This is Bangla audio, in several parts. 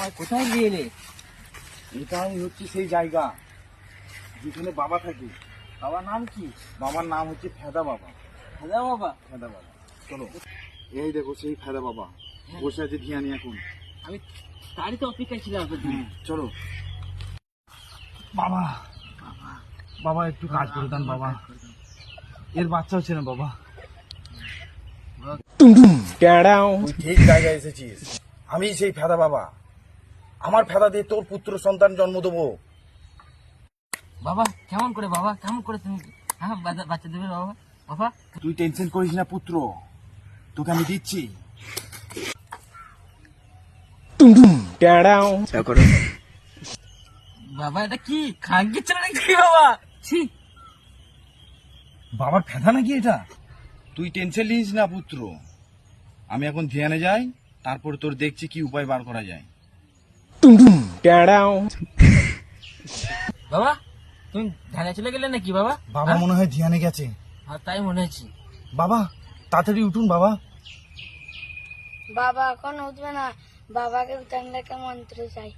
আমায় কোথায় নিয়ে এলে? এটাই হচ্ছে সেই জায়গা যেখানে বাবা থাকে। বাবার নাম কি? বাবার নাম হচ্ছে ফেদা বাবা। দাদা বাবা। ফেদা বাবা, চলো। এই দেখো সেই ফেদা বাবা বসে আছে ধিয়ানি এখন। আমি তারই তো অপেক্ষায় ছিলাম এতদিন। চলো। বাবা বাবা একটু কাজ করে দেন বাবা, এর বাচ্চা হচ্ছে না বাবা। তুই ঠিক জায়গায় এসেছিস। আমি সেই ফেদা বাবা, আমার ফেদা দিয়ে তোর পুত্র সন্তান জন্ম দেবো। বাবা কেমন করে বাবা, কেমন করে তুমি বাচ্চা দেবে বাবা? বাবা তুই টেনশন করিস না পুত্র, তোকে আমি দিচ্ছি। বাবা এটা কি খাঙ্কির ছেলে নাকি বাবা? ছি, বাবার ফেদা নাকি এটা? তুই টেনশন নিস না পুত্র, আমি এখন ধ্যানে যাই, তারপর তোর দেখছি কি উপায় বার করা যায়। বাবা তুমি ধ্যানে চলে গেলে নাকি বাবা? বাবা মনে হয় ধ্যানে গেছে। আর তাই মনে হচ্ছে। বাবা তাড়াতাড়ি উঠুন বাবা। বাবা এখন উঠবে না, বাবাকে উঠানোর একটা মন্ত্র চাই।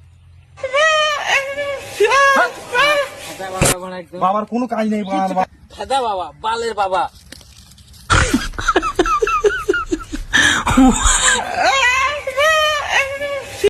দাদা বাবা এখন একদম বাবার কোনো কাজ নেই বাবা। দাদা বাবা বালের বাবা।